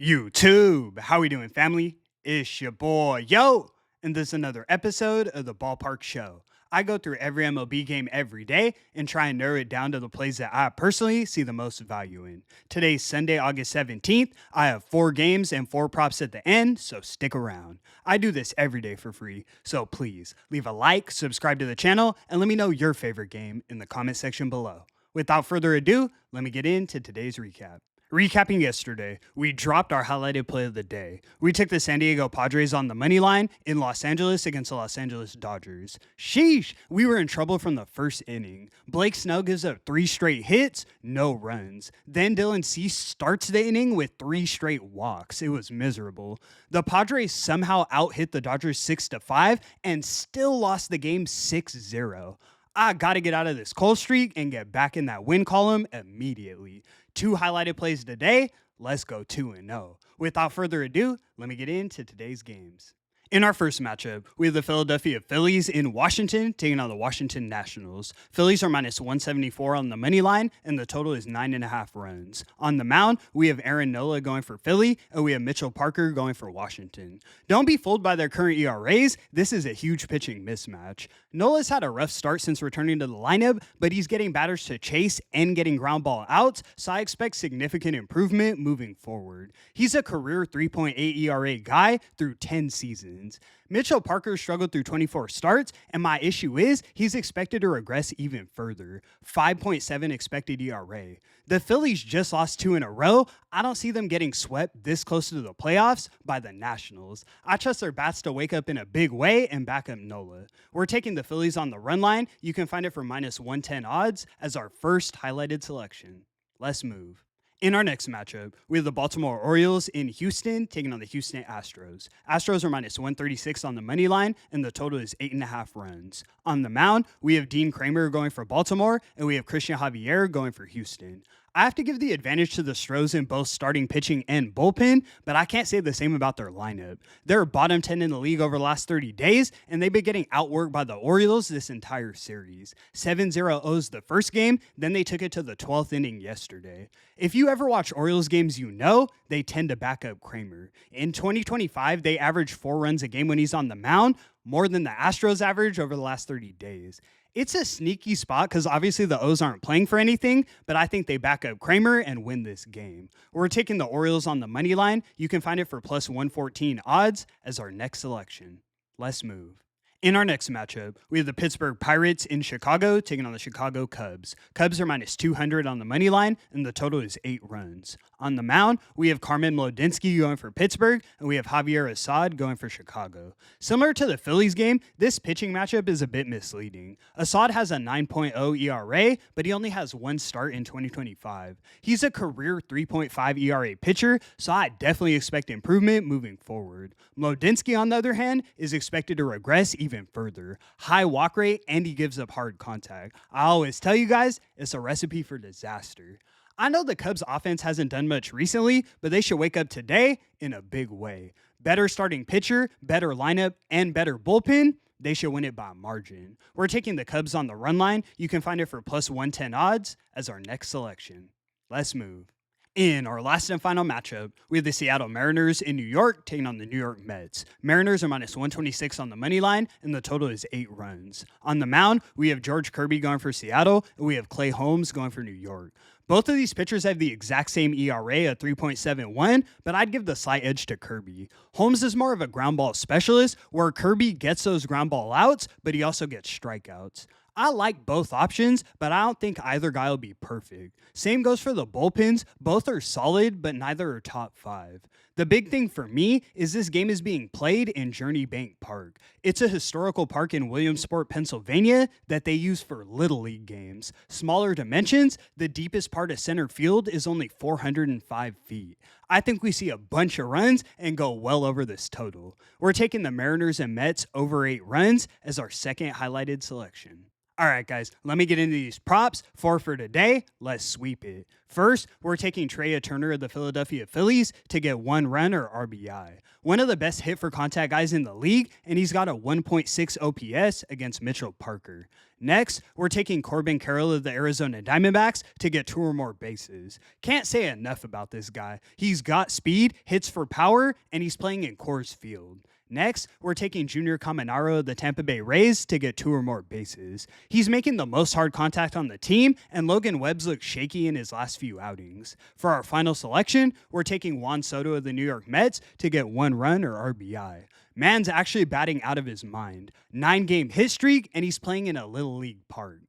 YouTube, how we doing, family? It's your boy, yo, and this is another episode of the Ballpark Show. I go through every MLB game every day and try and narrow it down to the plays that I personally see the most value in. Today's Sunday, August 17th. I have 4 games and 4 props at the end, so stick around. I do this every day for free, so please leave a like, subscribe to the channel, and let me know your favorite game in the comment section below. Without further ado, let me get into today's recap. Recapping yesterday, we dropped our highlighted play of the day. We took the San Diego Padres on the money line in Los Angeles against the Los Angeles Dodgers. Sheesh, we were in trouble from the first inning. Blake Snell gives up 3 straight hits, no runs. Then Dylan Cease starts the inning with 3 straight walks. It was miserable. The Padres somehow out-hit the Dodgers 6-5 and still lost the game 6-0. I gotta get out of this cold streak and get back in that win column immediately. 2 highlighted plays today. Let's go 2-0. Without further ado, let me get into today's games. In our first matchup, we have the Philadelphia Phillies in Washington taking on the Washington Nationals. Phillies are minus 174 on the money line, and the total is 9.5 runs. On the mound, we have Aaron Nola going for Philly, and we have Mitchell Parker going for Washington. Don't be fooled by their current ERAs. This is a huge pitching mismatch. Nola's had a rough start since returning to the lineup, but he's getting batters to chase and getting ground ball outs, so I expect significant improvement moving forward. He's a career 3.8 ERA guy through 10 seasons. Mitchell Parker struggled through 24 starts, and my issue is he's expected to regress even further. 5.7 expected ERA. The Phillies just lost 2 in a row. I don't see them getting swept this close to the playoffs by the Nationals. I trust their bats to wake up in a big way and back up Nola. We're taking the Phillies on the run line. You can find it for minus 110 odds as our first highlighted selection. Let's move. In our next matchup, we have the Baltimore Orioles in Houston taking on the Houston Astros. Astros are minus 136 on the money line, and the total is 8.5 runs. On the mound, we have Dean Kramer going for Baltimore, and we have Christian Javier going for Houston. I have to give the advantage to the Astros in both starting pitching and bullpen, but I can't say the same about their lineup. They're bottom 10 in the league over the last 30 days, and they've been getting outworked by the Orioles this entire series. 7-0 O's the first game, then they took it to the 12th inning yesterday. If you ever watch Orioles games, you know they tend to back up Kramer. In 2025, they average 4 runs a game when he's on the mound, more than the Astros average over the last 30 days. It's a sneaky spot because obviously the O's aren't playing for anything, but I think they back up Kramer and win this game. We're taking the Orioles on the money line. You can find it for plus 114 odds as our next selection. Let's move. In our next matchup, we have the Pittsburgh Pirates in Chicago taking on the Chicago Cubs. Cubs are minus 200 on the money line, and the total is 8 runs. On the mound, we have Carmen Mlodzinski going for Pittsburgh, and we have Javier Assad going for Chicago. Similar to the Phillies game, this pitching matchup is a bit misleading. Assad has a 9.0 ERA, but he only has 1 start in 2025. He's a career 3.5 ERA pitcher, so I definitely expect improvement moving forward. Mlodzinski, on the other hand, is expected to regress even further. High walk rate, and he gives up hard contact. I always tell you guys, it's a recipe for disaster. I know the Cubs offense hasn't done much recently, but they should wake up today in a big way. Better starting pitcher, better lineup, and better bullpen. They should win it by a margin. We're taking the Cubs on the run line. You can find it for plus 110 odds as our next selection. Let's move. In our last and final matchup, we have the Seattle Mariners in New York taking on the New York Mets. Mariners are minus 126 on the money line, and the total is 8 runs. On the mound, we have George Kirby going for Seattle, and we have Clay Holmes going for New York. Both of these pitchers have the exact same ERA at 3.71, but I'd give the slight edge to Kirby. Holmes is more of a ground ball specialist, where Kirby gets those ground ball outs, but he also gets strikeouts. I like both options, but I don't think either guy will be perfect. Same goes for the bullpens. Both are solid, but neither are top 5. The big thing for me is this game is being played in Journey Bank Park. It's a historical park in Williamsport, Pennsylvania that they use for Little League games. Smaller dimensions, the deepest part of center field is only 405 feet. I think we see a bunch of runs and go well over this total. We're taking the Mariners and Mets over 8 runs as our second highlighted selection. All right, guys, let me get into these props. For today, let's sweep it. First, we're taking Trey Turner of the Philadelphia Phillies to get 1 run or RBI. One of the best hit for contact guys in the league, and he's got a 1.6 OPS against Mitchell Parker. Next, we're taking Corbin Carroll of the Arizona Diamondbacks to get 2 or more bases. Can't say enough about this guy. He's got speed, hits for power, and he's playing in Coors Field. Next, we're taking Junior Caminero of the Tampa Bay Rays to get 2 or more bases. He's making the most hard contact on the team, and Logan Webb's looked shaky in his last few outings. For our final selection, we're taking Juan Soto of the New York Mets to get 1 run or RBI. Man's actually batting out of his mind. 9-game hit streak, and he's playing in a Little League park.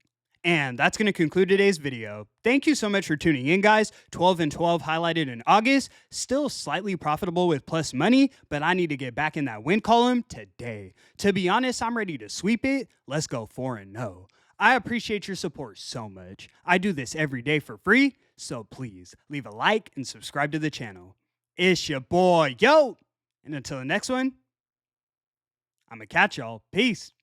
And that's going to conclude today's video. Thank you so much for tuning in, guys. 12 and 12 highlighted in August. Still slightly profitable with plus money, but I need to get back in that win column today. To be honest, I'm ready to sweep it. Let's go 4-0. I appreciate your support so much. I do this every day for free, so please leave a like and subscribe to the channel. It's your boy, yo! And until the next one, I'm going to catch y'all. Peace.